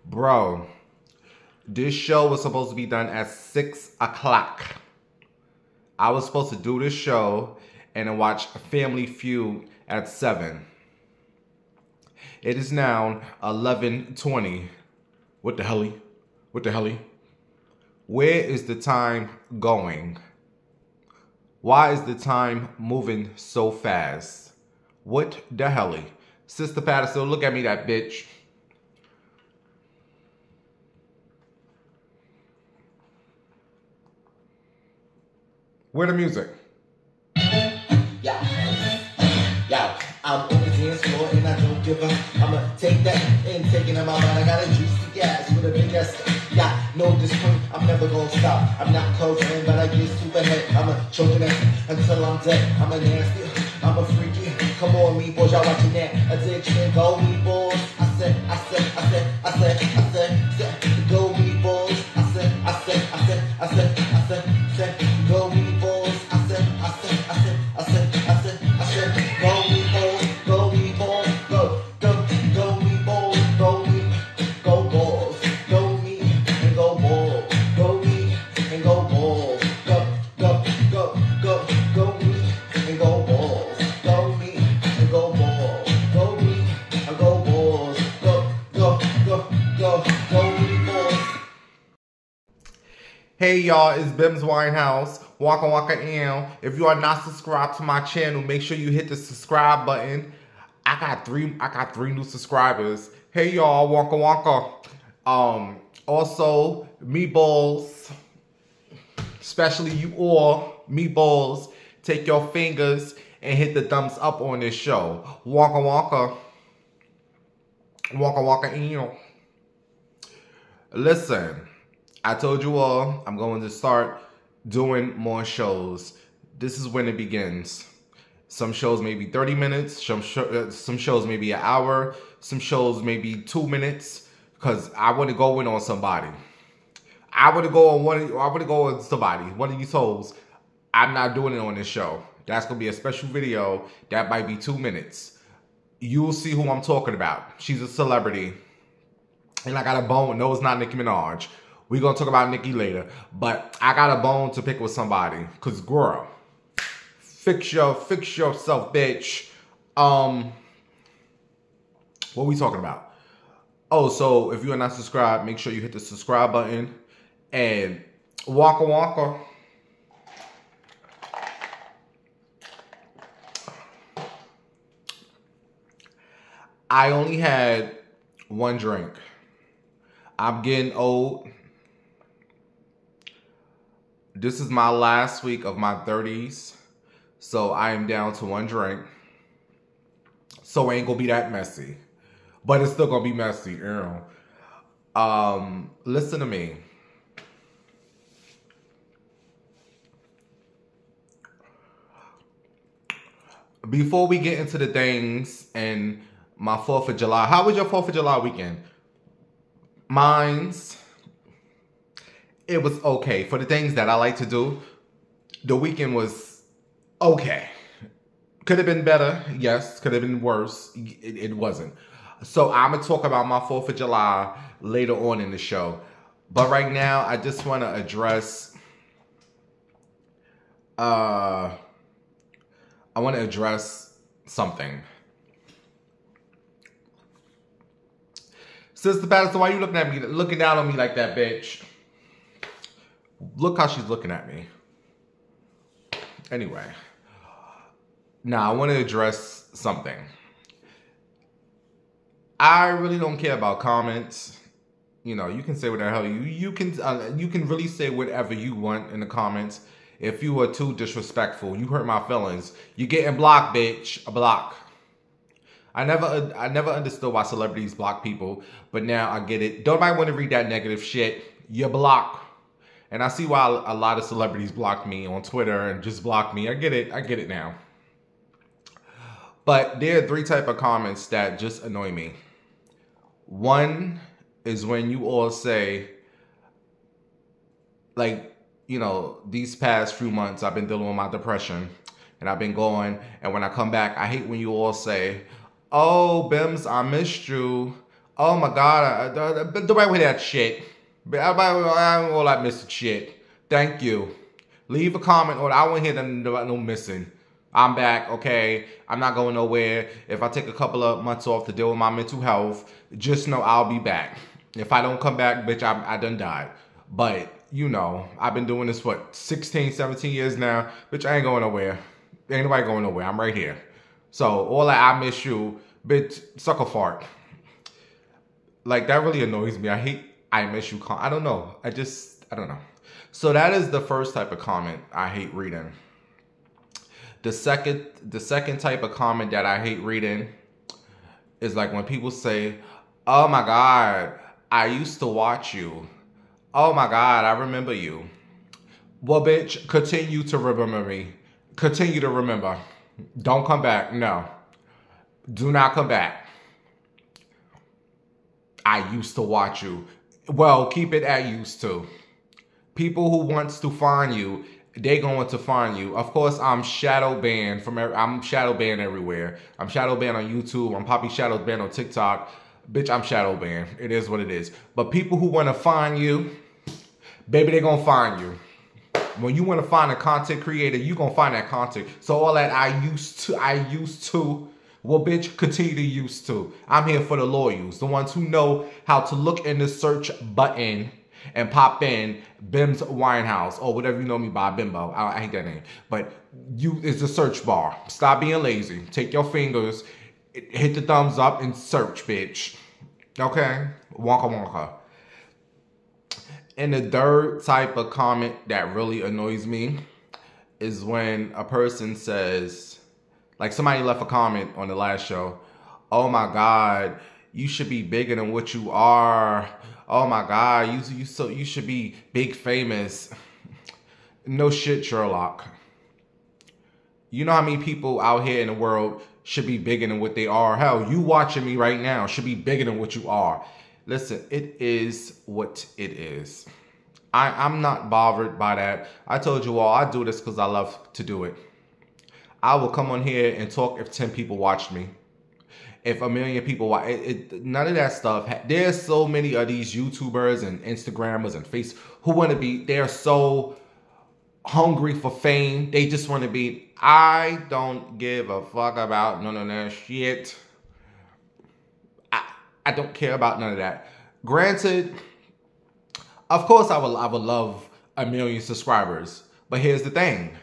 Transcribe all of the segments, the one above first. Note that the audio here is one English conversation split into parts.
Bro, this show was supposed to be done at 6 o'clock. I was supposed to do this show and then watch Family Feud at 7. It is now 11:20. What the hell? What the hell? Where is the time going? Why is the time moving so fast? What the hell? Sister Patterson, look at me, that bitch. Where the music? Yeah, I'm on the dance floor and I don't give up. I'ma take that and take it in my mind. I got a juicy gas with a big ass. Yeah, no discipline, I'm never gonna stop. I'm not closing, but I get super head. I'm a choking it until I'm dead. I'm a nasty, I'm a freaky. Come on, me boys, y'all watching that addiction. Go me boys. I said, go me boys. I said, go me boys. I said, go me boys, go me boys, go me boys, go balls, go me and go balls, go me and go balls, go me and go balls, go me and go balls, go me and go balls, go me balls. Hey y'all, it's Bims Winehouse. Waka Waka Am. If you are not subscribed to my channel, make sure you hit the subscribe button. I got three new subscribers. Hey y'all, Waka Waka. Also, meatballs, especially you all meatballs, take your fingers and hit the thumbs up on this show. Waka Waka. Waka Waka Am. Listen, I told you all I'm going to start doing more shows. This is when it begins. Some shows may be 30 minutes, some shows may be an hour, some shows may be 2 minutes, because I want to go in on somebody. I want to go on somebody, one of these hoes. I'm not doing it on this show. That's going to be a special video that might be 2 minutes. You'll see who I'm talking about. She's a celebrity. And I got a bone. No, it's not Nicki Minaj. We're going to talk about Nicki later. But I got a bone to pick with somebody. Because, girl, fix yourself, bitch. What we talking about? Oh, so if you are not subscribed, make sure you hit the subscribe button. And Waka Waka. I only had one drink. I'm getting old. This is my last week of my 30s. So I am down to one drink. So it ain't gonna be that messy. But it's still gonna be messy, you know. Listen to me. Before we get into the things and my 4th of July. How was your 4th of July weekend? Mine's, it was okay. For the things that I like to do, the weekend was okay. Could have been better, yes. Could have been worse. It wasn't. So I'm going to talk about my 4th of July later on in the show. But right now, I just want to address, something. Sister Patterson, why you looking at me, looking down on me like that, bitch? Look how she's looking at me. Anyway. Now, I want to address something. I really don't care about comments. You know, you can say whatever the hell you can really say whatever you want in the comments. If you are too disrespectful, you hurt my feelings. You're getting blocked, bitch. A block. I never understood why celebrities block people, but now I get it. Don't nobody want to read that negative shit. You block. And I see why a lot of celebrities block me on Twitter and just block me. I get it now. But there are 3 types of comments that just annoy me. One is when you all say, like, you know, these past few months I've been dealing with my depression and I've been going, and when I come back, I hate when you all say, oh, Bims, I missed you. Oh my God, the right with that shit. But I don't want that missing shit. Thank you. Leave a comment or I won't hear them about no missing. I'm back, okay? I'm not going nowhere. If I take a couple of months off to deal with my mental health, just know I'll be back. If I don't come back, bitch, I done died. But, you know, I've been doing this for 16, 17 years now. Bitch, I ain't going nowhere. Ain't nobody going nowhere. I'm right here. So, all that I miss you, bitch, suck a fart. Like, that really annoys me. I hate I miss you. I don't know. I don't know. So that is the first type of comment I hate reading. The second type of comment that I hate reading is like when people say, oh my God, I used to watch you. Oh my God, I remember you. Well, bitch, continue to remember me. Continue to remember. Don't come back. No. Do not come back. I used to watch you. Well, keep it at used to. People who wants to find you, they going to find you. Of course, I'm shadow banned I'm shadow banned everywhere. I'm shadow banned on YouTube. I'm probably shadow banned on TikTok. Bitch, I'm shadow banned. It is what it is. But people who want to find you, baby, they gonna find you. When you want to find a content creator, you gonna find that content. So all that I used to, well, bitch, continue to used to. I'm here for the loyals, the ones who know how to look in the search button and pop in Bim's Winehouse or whatever you know me by, Bimbo. I hate that name. But it's a search bar. Stop being lazy. Take your fingers, hit the thumbs up and search, bitch. Okay? Wonka wonka. And the third type of comment that really annoys me is when a person says, like somebody left a comment on the last show, oh my God, you should be bigger than what you are. Oh my God, you should be big famous. No shit, Sherlock. You know how many people out here in the world should be bigger than what they are? Hell, you watching me right now should be bigger than what you are. Listen, it is what it is. I'm not bothered by that. I told you all, I do this because I love to do it. I will come on here and talk if 10 people watch me. If 1 million people watch, none of that stuff. There's so many of these YouTubers and Instagrammers and Facebook who want to be, they're so hungry for fame. They just want to be, I don't give a fuck about none of that shit. I don't care about none of that. Granted, of course I would love 1 million subscribers. But here's the thing.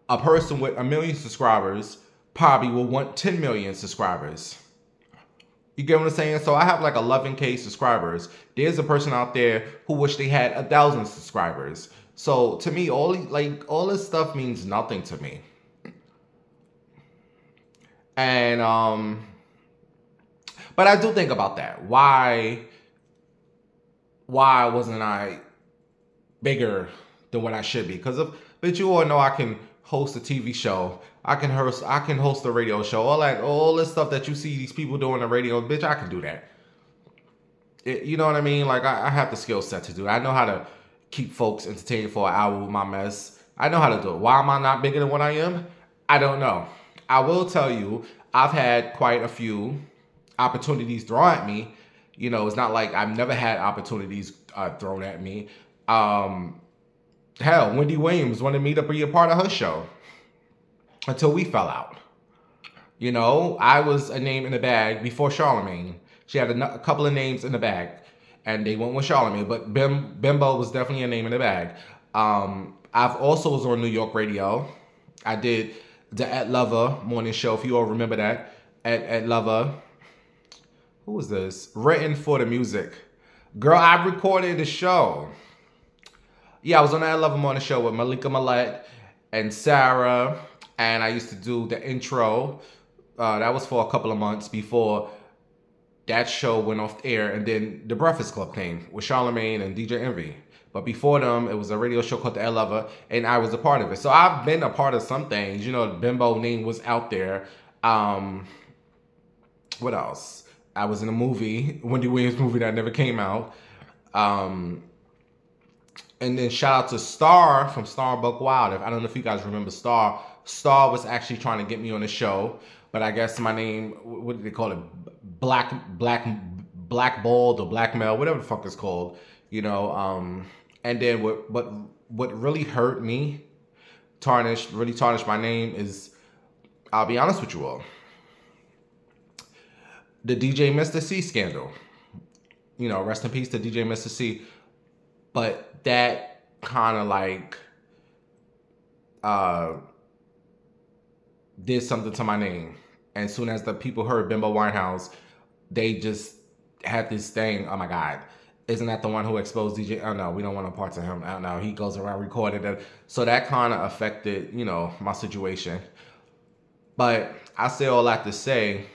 A person with 1 million subscribers probably will want 10 million subscribers. You get what I'm saying? So I have like 11K subscribers. There's a person out there who wish they had 1,000 subscribers. So to me, all this stuff means nothing to me. And but I do think about that. Why wasn't I bigger than what I should be? Because but you all know I can host a TV show. I can host a radio show. All this stuff that you see these people doing on the radio, bitch, I can do that. You know what I mean? Like I have the skill set to do it. I know how to keep folks entertained for an hour with my mess. I know how to do it. Why am I not bigger than what I am? I don't know. I will tell you, I've had quite a few opportunities thrown at me. You know, it's not like I've never had opportunities thrown at me. Hell, Wendy Williams wanted me to be a part of her show until we fell out. You know, I was a name in the bag before Charlamagne. She had a couple of names in the bag, and they went with Charlamagne, but Bimbo was definitely a name in the bag. I've also was on New York radio. I did the Ed Lover morning show, if you all remember that. Ed Lover. Who was this? Written for the Music. Girl, I recorded the show. Yeah, I was on the Ed Lover morning show with Malika Millette and Sarah, and I used to do the intro. That was for a couple of months before that show went off the air, and then The Breakfast Club came with Charlamagne and DJ Envy. But before them, it was a radio show called The Ed Lover, and I was a part of it. So I've been a part of some things. You know, the Bimbo name was out there. What else? I was in a movie, Wendy Williams movie that never came out. And then shout out to Star from Star Buck Wild. I don't know if you guys remember Star. Star was actually trying to get me on the show, but I guess my name, what did they call it? Black blackballed or blackmailed, whatever the fuck it's called, you know. And then what really hurt me, really tarnished my name is, I'll be honest with you all, the DJ Mr. C scandal. You know, rest in peace to DJ Mr. C. But that kind of like did something to my name. And as soon as the people heard Bimbo Winehouse, they just had this thing, oh my God, isn't that the one who exposed DJ? Oh no, we don't want to part to him. Oh no, he goes around recording it. So that kind of affected, you know, my situation. But I say all that to say,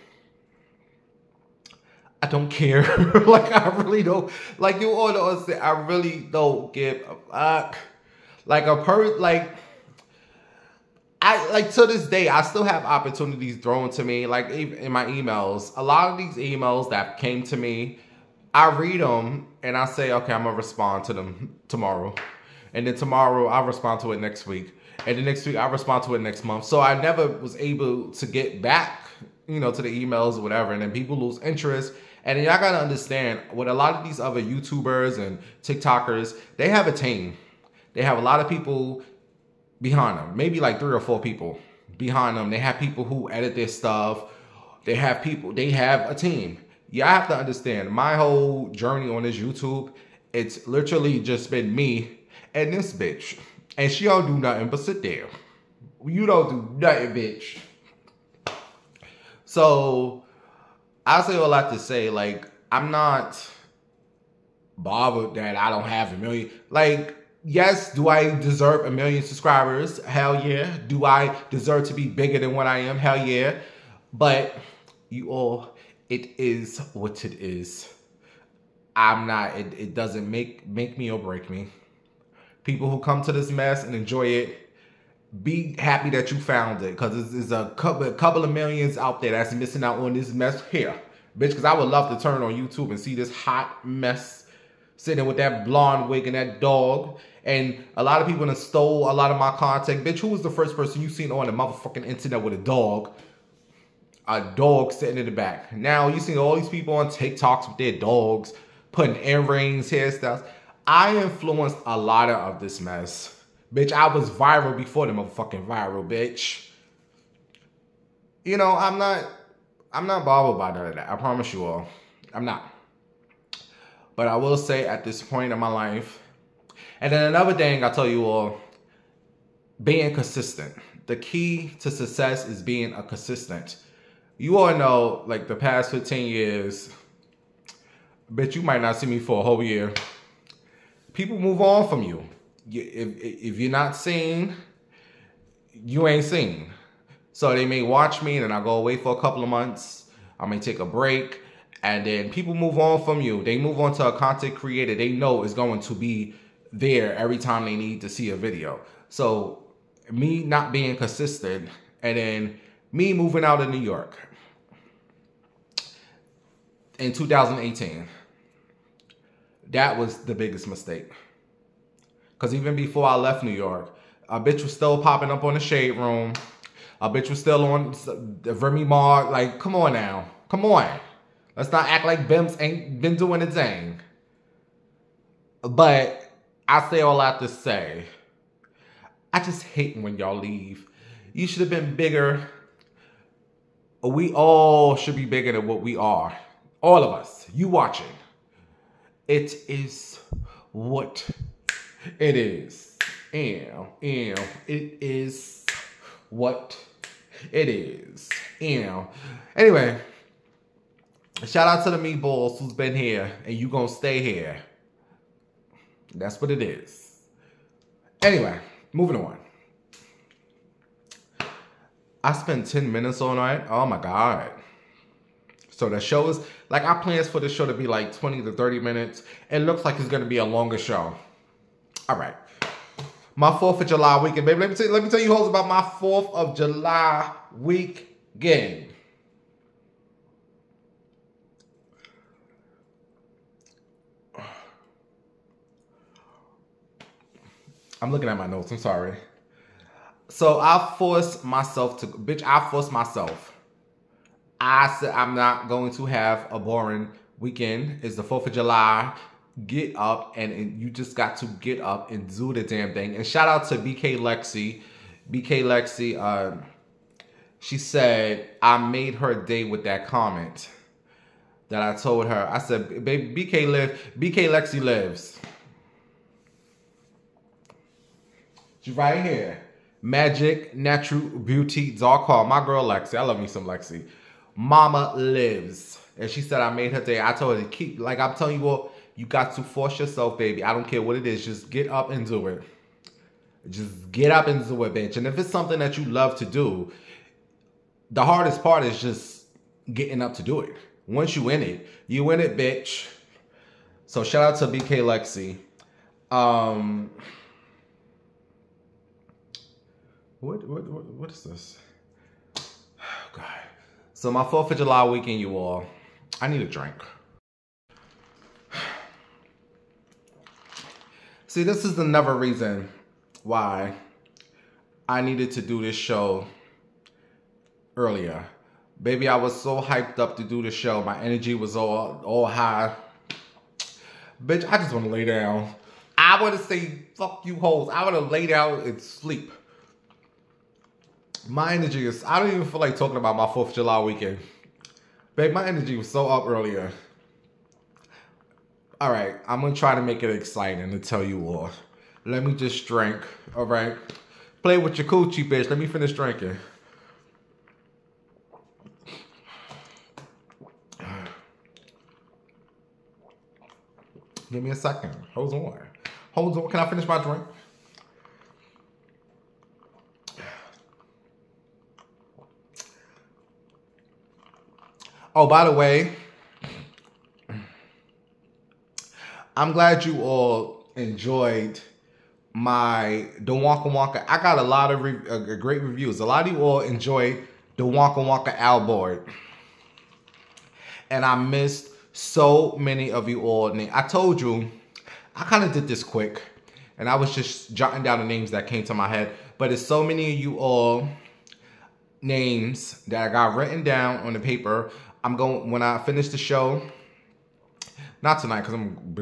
I don't care. Like, I really don't. Like, you all know, I really don't give a fuck. Like, to this day, I still have opportunities thrown to me. Like, even in my emails, a lot of these emails that came to me, I read them and I say, okay, I'm going to respond to them tomorrow. And then tomorrow, I'll respond to it next week. And the next week, I'll respond to it next month. So I never was able to get back, you know, to the emails or whatever. And then people lose interest. And then y'all got to understand, with a lot of these other YouTubers and TikTokers, they have a team. They have a lot of people behind them. Maybe like 3 or 4 people behind them. They have people who edit their stuff. They have a team. Y'all have to understand, my whole journey on this YouTube, it's literally just been me and this bitch. And she don't do nothing but sit there. You don't do nothing, bitch. So I say all that to say, like, I'm not bothered that I don't have a million. Like, yes, do I deserve 1 million subscribers? Hell yeah. Do I deserve to be bigger than what I am? Hell yeah. But you all, it is what it is. I'm not, it doesn't make me or break me. People who come to this mess and enjoy it, be happy that you found it. Because there's a couple of millions out there that's missing out on this mess here. Bitch, because I would love to turn on YouTube and see this hot mess sitting with that blonde wig and that dog. And a lot of people that stole a lot of my content. Bitch, who was the first person you seen on the motherfucking internet with a dog? A dog sitting in the back. Now you see all these people on TikToks with their dogs, putting earrings, hairstyles. I influenced a lot of this mess. Bitch, I was viral before the motherfucking viral, bitch. You know, I'm not bothered by none of that. I promise you all. I'm not. But I will say at this point in my life, and then another thing I tell you all, being consistent. The key to success is being a consistent. You all know, like, the past 15 years, bitch, you might not see me for a whole year. People move on from you. If you're not seen, you ain't seen. So they may watch me and then I go away for a couple of months. I may take a break. And then people move on from you. They move on to a content creator they know is going to be there every time they need to see a video. So me not being consistent and then me moving out of New York in 2018. That was the biggest mistake. Because even before I left New York, a bitch was still popping up on the Shade Room. A bitch was still on the Remy Ma. Like, come on now. Come on. Let's not act like Bims ain't been doing a thing. But I say all that to say, I just hate when y'all leave. You should have been bigger. We all should be bigger than what we are. All of us. You watching. It is what it is. It is what it is. Anyway, shout out to the meatballs who's been here and you gonna stay here. That's what it is. Anyway, moving on. I spent 10 minutes on it. Oh my God. So the show is, like, I plans for the show to be like 20 to 30 minutes. It looks like it's going to be a longer show. All right. My 4th of July weekend, baby. Let me tell you hoes about my 4th of July weekend. I'm looking at my notes. I'm sorry. So I forced myself I said I'm not going to have a boring weekend is the 4th of July. Get up, and you just got to get up and do the damn thing. And shout out to BK Lexi. BK Lexi, she said, I made her day with that comment that I told her. I said, baby, BK Lexi lives. She's right here. Magic, Natural Beauty, Dark Heart. My girl Lexi. I love me some Lexi. Mama lives. And she said I made her day. I told her to keep, like I'm telling you all, you got to force yourself, baby. I don't care what it is. Just get up and do it. Just get up and do it, bitch. And if it's something that you love to do, the hardest part is just getting up to do it. Once you in it, bitch. So shout out to BK Lexi. What is this? Oh, God. So my 4th of July weekend, you all. I need a drink. See, this is another reason why I needed to do this show earlier. Baby, I was so hyped up to do the show. My energy was all high. Bitch, I just want to lay down. I want to say, fuck you hoes. I want to lay down and sleep. My energy is, I don't even feel like talking about my 4th of July weekend. Babe, my energy was so up earlier. All right, I'm going to try to make it exciting to tell you all. Let me just drink, all right? Play with your coochie, bitch. Let me finish drinking. Give me a second. Hold on. Hold on. Can I finish my drink? Oh, by the way, I'm glad you all enjoyed my the Wonka Wonka. I got a lot of great reviews. A lot of you all enjoyed the Wonka Wonka Al board. And I missed so many of you all. I told you, I kind of did this quick. And I was just jotting down the names that came to my head. But it's so many of you all names that I got written down on the paper. I'm going, when I finish the show, not tonight because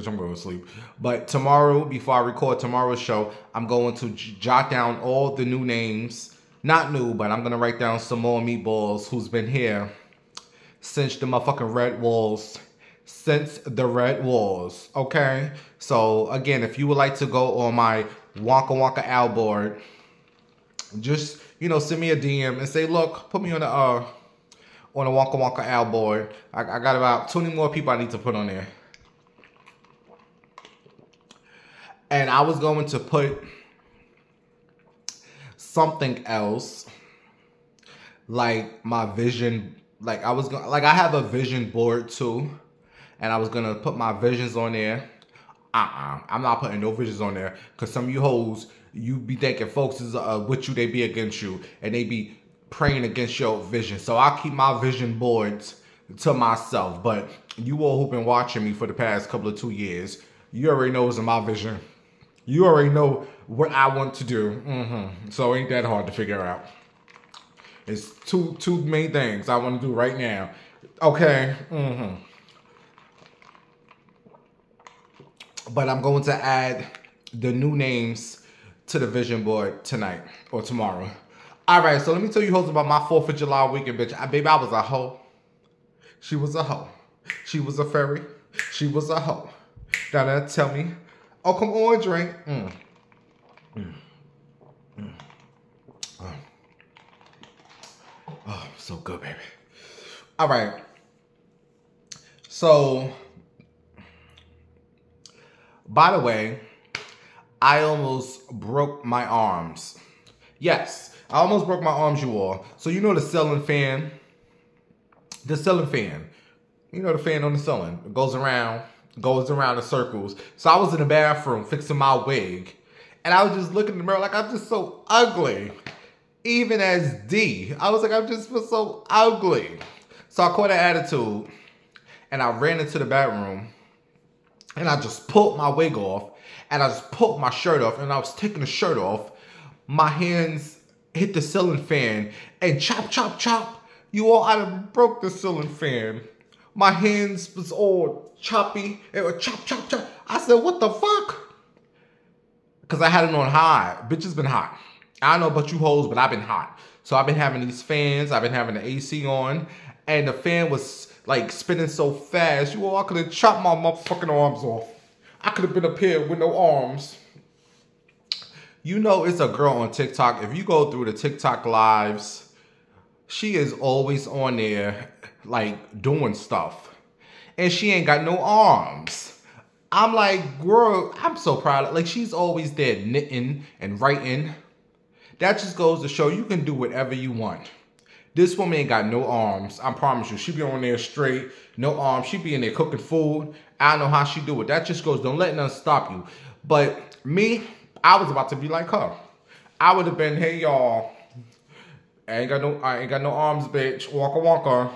I'm going to sleep, but tomorrow, before I record tomorrow's show, I'm going to jot down all the new names. Not new, but I'm going to write down some more meatballs who's been here since the motherfucking Red Walls. Since the Red Walls, okay? So, again, if you would like to go on my Wonka Wonka Al board, just, you know, send me a DM and say, look, put me on the Wonka Wonka Al board. I got about 20 more people I need to put on there. And I was going to put something else, like my vision, like I have a vision board too. And I was gonna put my visions on there. I'm not putting no visions on there. Cause some of you hoes, you be thinking folks is with you, they be against you. And they be praying against your vision. So I'll keep my vision boards to myself. But you all who've been watching me for the past couple of 2 years, you already know what's in my vision. You already know what I want to do. So it ain't that hard to figure out. It's two main things I want to do right now. Okay. But I'm going to add the new names to the vision board tonight or tomorrow. All right, so let me tell you hoes about my 4th of July weekend, bitch. Baby, I was a hoe. She was a hoe. She was a fairy. She was a hoe. Now tell me. Oh, come on, drink. Oh, so good, baby. All right. So, by the way, I almost broke my arms. Yes, I almost broke my arms, you all. So you know the ceiling fan? The ceiling fan. You know the fan on the ceiling. It goes around in circles. So I was in the bathroom fixing my wig. And I was just looking in the mirror like, I'm just so ugly. Even as D. I was like, I just feel so ugly. So I caught an attitude. And I ran into the bathroom. And I just pulled my wig off. And I just pulled my shirt off. And I was taking the shirt off. My hands hit the ceiling fan. And chop, chop, chop. You all, I done broke the ceiling fan. My hands was all choppy. It was chop, chop, chop. I said, what the fuck? Because I had it on high. Bitch, it's been hot. I don't know about you hoes, but I've been hot. So I've been having these fans. I've been having the AC on. And the fan was like spinning so fast. You all, I could have chopped my motherfucking arms off. I could have been up here with no arms. You know it's a girl on TikTok. If you go through the TikTok lives, she is always on there like doing stuff. And she ain't got no arms. I'm like, girl, I'm so proud. Like, she's always there knitting and writing. That just goes to show you can do whatever you want. This woman ain't got no arms. I promise you. She be on there straight, no arms. She be in there cooking food. I don't know how she do it. That just goes, don't let nothing stop you. But me, I was about to be like her. I would have been, hey y'all, I ain't got no arms, bitch. Waka waka.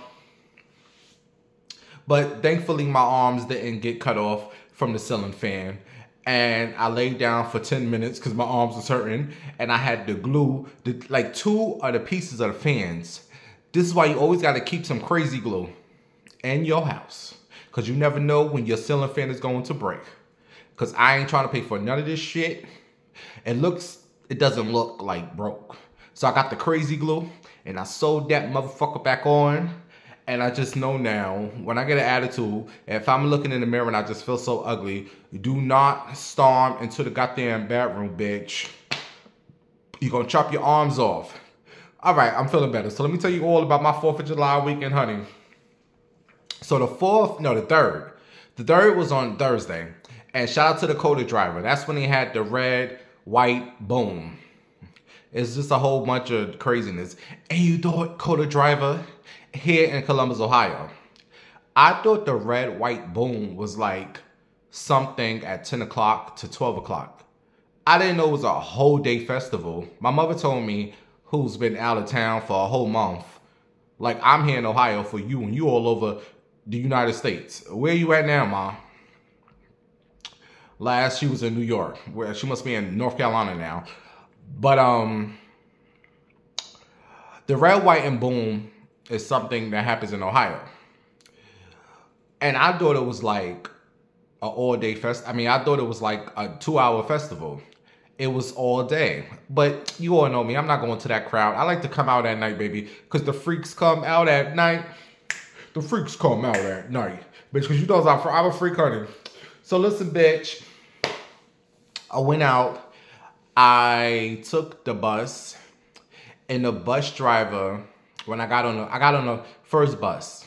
But thankfully my arms didn't get cut off from the ceiling fan. And I laid down for 10 minutes because my arms was hurting. And I had to glue like 2 of the pieces of the fans. This is why you always got to keep some crazy glue in your house. Because you never know when your ceiling fan is going to break. Because I ain't trying to pay for none of this shit. It doesn't look like broke. So I got the crazy glue. And I sewed that motherfucker back on. And I just know now, when I get an attitude, if I'm looking in the mirror and I just feel so ugly, do not storm into the goddamn bedroom, bitch. You're gonna chop your arms off. All right, I'm feeling better. So let me tell you all about my 4th of July weekend, honey. So the 3rd. The 3rd was on Thursday. And shout out to the Coda driver. That's when he had the red, white, boom. It's just a whole bunch of craziness. And you thought Coda driver here in Columbus, Ohio. I thought the red, white, boom was like something at 10 o'clock to 12 o'clock. I didn't know it was a whole day festival. My mother told me, who's been out of town for a whole month, like, I'm here in Ohio for you and you all over the United States. Where you at now, Ma? Last she was in New York. Where she must be in North Carolina now. But the red, white, and boom is something that happens in Ohio. And I thought it was like an all-day fest. I mean, I thought it was like a 2-hour festival. It was all day. But you all know me. I'm not going to that crowd. I like to come out at night, baby. Because the freaks come out at night. The freaks come out at night. Bitch, because you know I'm a freak, honey. So listen, bitch. I went out. I took the bus. And the bus driver, when I got on the first bus,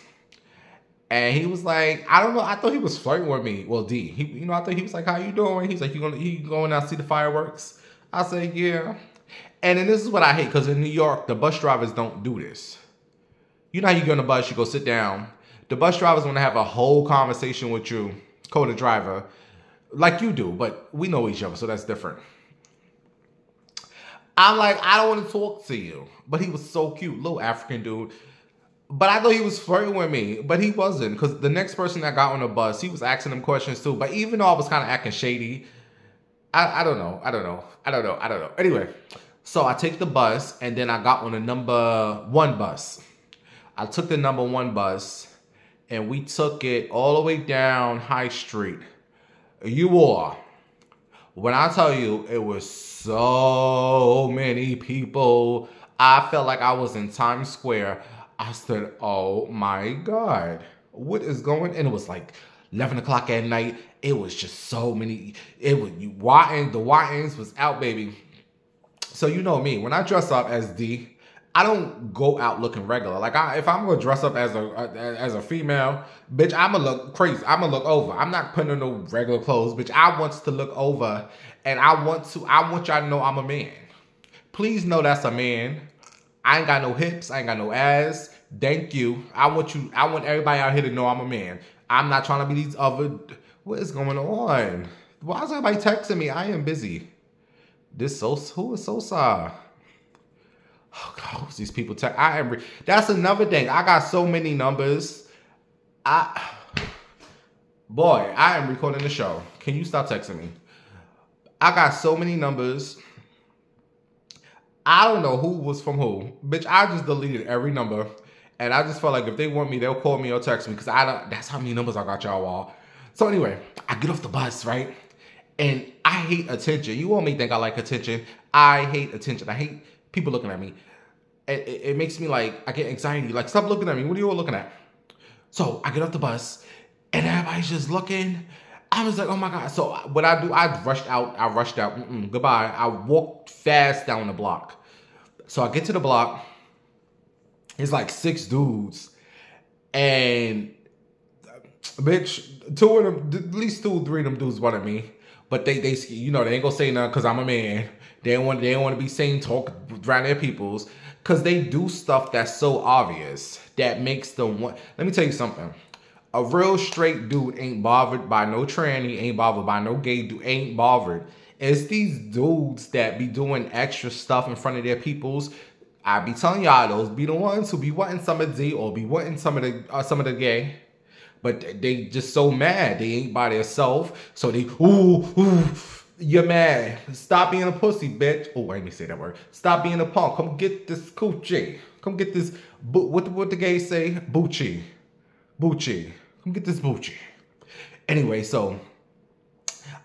and he was like, I don't know, I thought he was flirting with me. Well, D, I thought he was like, how you doing? He's like, you going out to see the fireworks? I said, yeah. And then this is what I hate, because in New York, the bus drivers don't do this. You know how you get on the bus, you go sit down. The bus drivers want to have a whole conversation with you, Coda driver, like you do, but we know each other, so that's different. I'm like, I don't want to talk to you. But he was so cute, little African dude. But I thought he was flirting with me, but he wasn't. Because the next person that got on the bus, he was asking him questions too. But even though I was kind of acting shady, I don't know. Anyway, so I take the bus, and then I got on the number 1 bus. I took the number 1 bus, and we took it all the way down High Street. You all. When I tell you, it was so many people. I felt like I was in Times Square. I said, oh my God, what is going on? And it was like 11 o'clock at night. It was just so many. The YNs was out, baby. So you know me, when I dress up as D, I don't go out looking regular. Like, if I'm gonna dress up as a female, bitch, I'ma look crazy. I'ma look over. I'm not putting on no regular clothes, bitch. I want to look over, and I want y'all to know I'm a man. Please know that's a man. I ain't got no hips. I ain't got no ass. Thank you. I want everybody out here to know I'm a man. I'm not trying to be these other. What is going on? Why is everybody texting me? I am busy. Who is Sosa? Oh God, who's these people text? That's another thing. I got so many numbers. Boy, I am recording the show. Can you stop texting me? I got so many numbers. I don't know who was from who. Bitch, I just deleted every number. And I just felt like if they want me, they'll call me or text me because that's how many numbers I got y'all all. So anyway, I get off the bus, right? And I hate attention. You all may think I like attention. I hate attention. I hate people looking at me. It makes me like, I get anxiety. Like, stop looking at me. What are you all looking at? So I get off the bus and everybody's just looking. I was like, oh my God. So what I do, I rushed out. Goodbye. I walked fast down the block. So I get to the block. It's like 6 dudes. And bitch, 2 of them, at least 2 or 3 of them dudes wanted me. But they you know, they ain't gonna say nothing because I'm a man. They don't want to be saying talk around their peoples. Because they do stuff that's so obvious that makes them want. Let me tell you something. A real straight dude ain't bothered by no tranny, ain't bothered by no gay dude, ain't bothered. It's these dudes that be doing extra stuff in front of their peoples. I be telling y'all, those be the ones who be wanting some of the D or be wanting some of the gay. But they just so mad. They ain't by themselves. So they, ooh, you're mad. Stop being a pussy, bitch. Oh, let me say that word. Stop being a punk. Come get this coochie. Come get this, what the gays say? Boochie. Come get this boochie. Anyway, so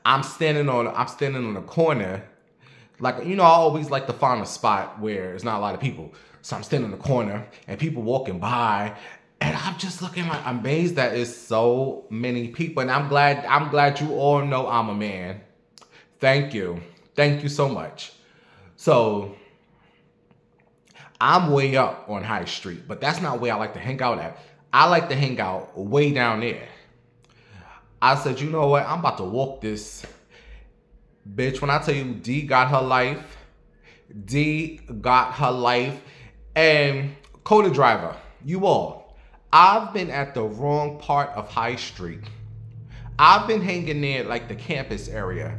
I'm standing on the corner. Like, you know, I always like to find a spot where there's not a lot of people. So I'm standing in the corner and people walking by and I'm just looking like I'm amazed that it's so many people. And I'm glad you all know I'm a man. Thank you. Thank you so much. So I'm way up on High Street, but that's not where I like to hang out at. I like to hang out way down there. I said, you know what? I'm about to walk this. Bitch, when I tell you D got her life. D got her life. And Coda driver, you all, I've been at the wrong part of High Street. I've been hanging near like the campus area.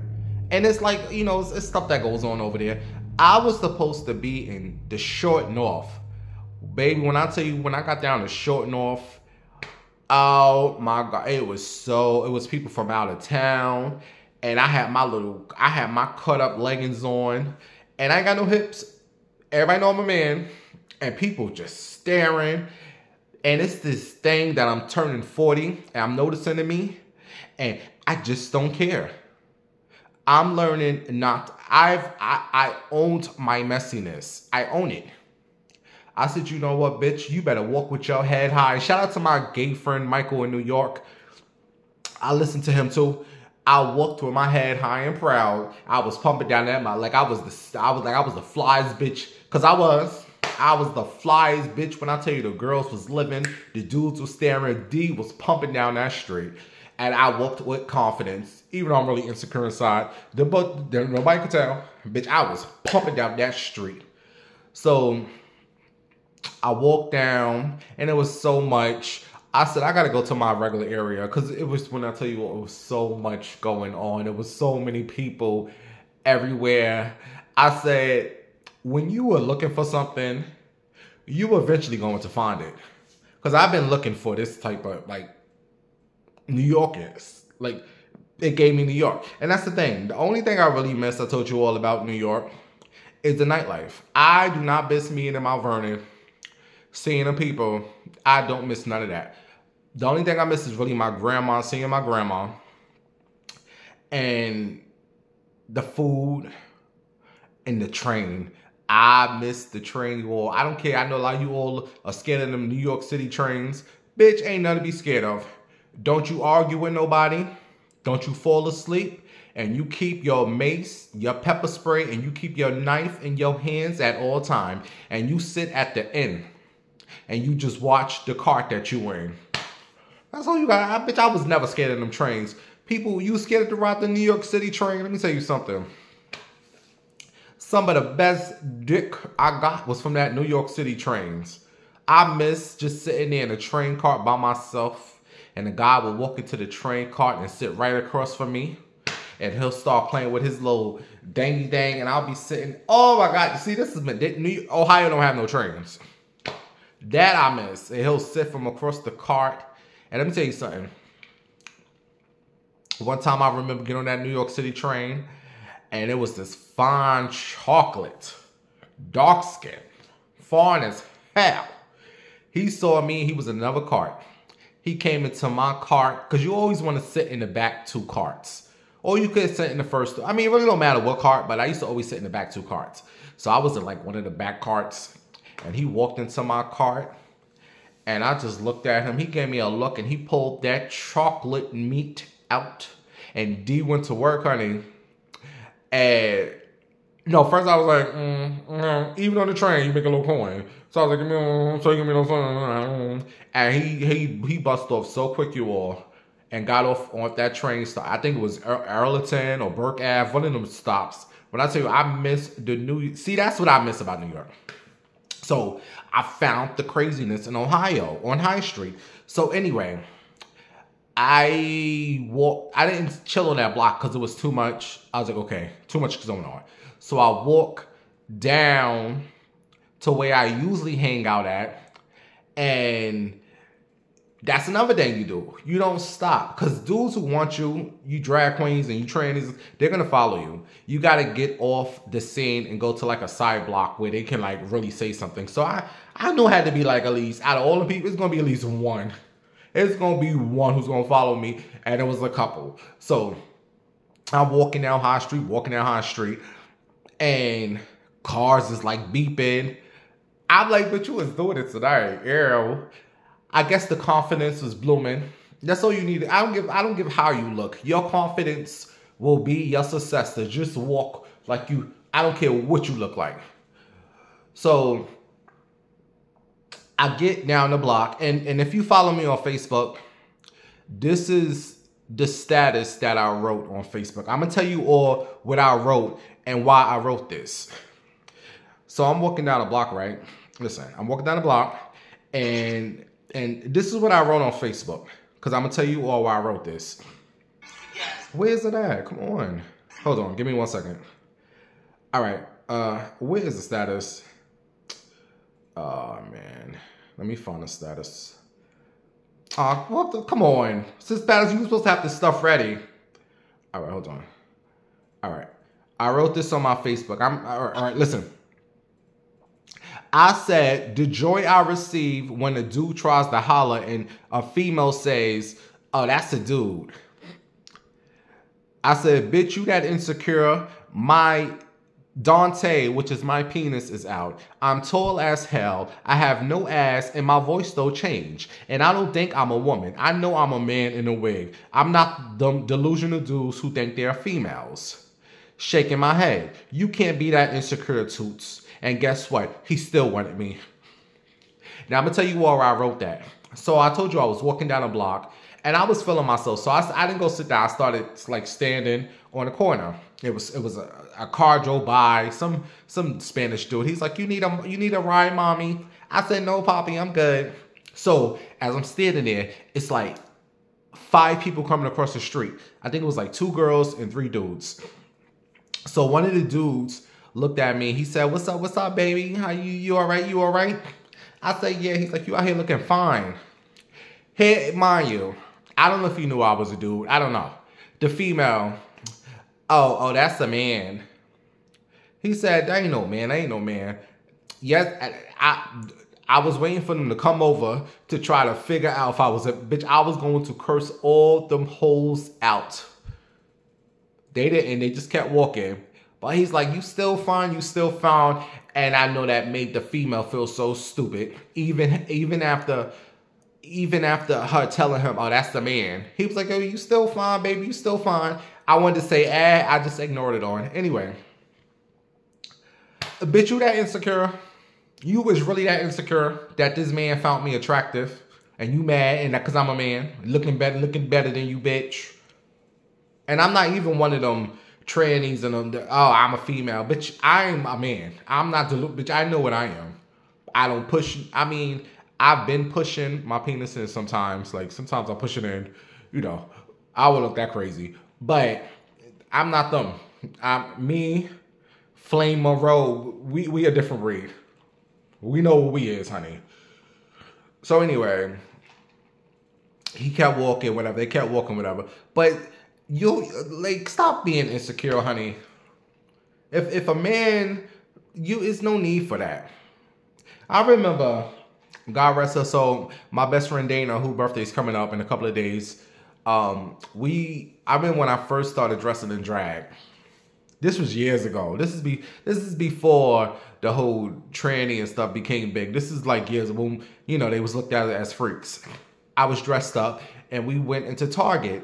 And it's like, you know, it's stuff that goes on over there. I was supposed to be in the Short North. Baby, when I tell you, when I got down to Short North, oh my God, it was people from out of town. And I had my cut up leggings on. And I ain't got no hips. Everybody know I'm a man. And people just staring. And it's this thing that I'm turning 40 and I'm noticing in me. And I just don't care. I'm learning not, I owned my messiness. I own it. I said, you know what, bitch? You better walk with your head high. Shout out to my gay friend, Michael in New York. I listened to him too. I walked with my head high and proud. I was pumping down that mouth like I was the flies bitch. Cause I was the flies bitch. When I tell you the girls was living, the dudes was staring, D was pumping down that street. And I walked with confidence, even though I'm really insecure inside. But nobody could tell. Bitch, I was pumping down that street. So I walked down and it was so much. I said, I gotta go to my regular area because it was, when I tell you, it was so much going on. There was so many people everywhere. I said, when you were looking for something, you were eventually going to find it. Because I've been looking for this type of, like, New Yorkers. Like, it gave me New York. And that's the thing. The only thing I really miss, I told you all about New York, is the nightlife. I do not miss me in Mount Vernon. Seeing the people, I don't miss none of that. The only thing I miss is really my grandma, seeing my grandma. And the food and the train. I miss the train, you all. I don't care. I know a lot of you all are scared of them New York City trains. Bitch, ain't nothing to be scared of. Don't you argue with nobody. Don't you fall asleep. And you keep your mace, your pepper spray, and you keep your knife in your hands at all time. And you sit at the end. And you just watch the cart that you in. That's all you got. Bitch, I was never scared of them trains. People, you scared to ride the New York City train? Let me tell you something. Some of the best dick I got was from that New York City trains. I miss just sitting there in a train cart by myself. And the guy will walk into the train cart and sit right across from me. And he'll start playing with his little dangy dang. And I'll be sitting, oh my God. You see, this is Ohio don't have no trains. That I miss. And he'll sit from across the cart. And let me tell you something. One time I remember getting on that New York City train. And it was this fine chocolate. Dark skin. Fine as hell. He saw me, he was in another cart. He came into my cart, because you always want to sit in the back 2 carts. Or you could sit in the first, I mean, it really don't matter what cart, but I used to always sit in the back 2 carts. So I was in like one of the back carts, and he walked into my cart, and I just looked at him. He gave me a look, and he pulled that chocolate meat out, and D went to work, honey. And first I was like, even on the train, you make a little coin. So I was like, give me no fun. And he busted off so quick, you all, and got off on that train stop. I think it was Arlington or Burke Ave, one of them stops. When I tell you, I miss see, that's what I miss about New York. So I found the craziness in Ohio on High Street. So anyway, I didn't chill on that block because it was too much. I was like, okay, too much going on. So I walk down to where I usually hang out at, and that's another thing you do. You don't stop, because dudes who want you drag queens and you trannies, they're gonna follow you. You gotta get off the scene and go to like a side block where they can like really say something. So I knew it had to be like, at least out of all the people, it's gonna be at least one. It's gonna be one who's gonna follow me, and it was a couple. So I'm walking down High Street, and cars is like beeping. I'm like, but you was doing it tonight, Arrow. I guess the confidence was blooming. That's all you need. I don't give how you look. Your confidence will be your success. To just walk like you. I don't care what you look like. So I get down the block, and if you follow me on Facebook, this is the status that I wrote on Facebook. I'm gonna tell you all what I wrote and why I wrote this. So I'm walking down the block, right? Listen, I'm walking down the block, and this is what I wrote on Facebook, because I'm gonna tell you all why I wrote this. Where's it at? Come on. Hold on, give me 1 second. All right, where is the status? Oh man, let me find the status. What the, come on. Since status, you were supposed to have this stuff ready. All right, hold on. All right, I wrote this on my Facebook. All right, listen. I said, the joy I receive when a dude tries to holler and a female says, oh, that's a dude. I said, bitch, you that insecure. My Dante, which is my penis, is out. I'm tall as hell. I have no ass, and my voice don't change. And I don't think I'm a woman. I know I'm a man in a wig. I'm not them delusional dudes who think they're females. Shaking my head. You can't be that insecure, Toots. And guess what? He still wanted me. Now, I'm going to tell you why I wrote that. So I told you I was walking down a block, and I was feeling myself. So I didn't go sit down. I started like standing on the corner. It was a car drove by, some Spanish dude. He's like, you need a ride, mommy? I said, no, Poppy, I'm good. So as I'm standing there, it's like 5 people coming across the street. I think it was like 2 girls and 3 dudes. So one of the dudes looked at me. He said, what's up, baby? How you all right? You all right? I said, yeah. He's like, you out here looking fine. Hey, mind you, I don't know if you knew I was a dude. I don't know. The female, oh, that's a man. He said, that ain't no man. Yes, I was waiting for them to come over to try to figure out if I was a bitch. I was going to curse all them hoes out. They didn't. They just kept walking. But he's like, you still fine, you still found. And I know that made the female feel so stupid. Even after her telling him, oh, that's the man. He was like, oh, you still fine, baby, you still fine. I wanted to say, I just ignored it on. Anyway. Bitch, you that insecure? You was really that insecure that this man found me attractive. And you mad and that because I'm a man. Looking better than you, bitch. And I'm not even one of them trannies and them, oh, I'm a female. Bitch, I'm a man. I'm not bitch, I know what I am. I don't push, I mean, I've been pushing my penis in sometimes. Like, sometimes I push it in, you know, I would look that crazy. But I'm not them. Me, Flame Monroe, we a different breed. We know what we is, honey. So anyway, he kept walking, whatever. They kept walking, whatever. But you like stop being insecure, honey. If a man, it's no need for that. I remember God rest her soul. My best friend Dana, whose birthday is coming up in a couple of days. I mean, when I first started dressing in drag. This was years ago. This is before the whole tranny and stuff became big. This is like years when, you know, they was looked at as freaks. I was dressed up and we went into Target.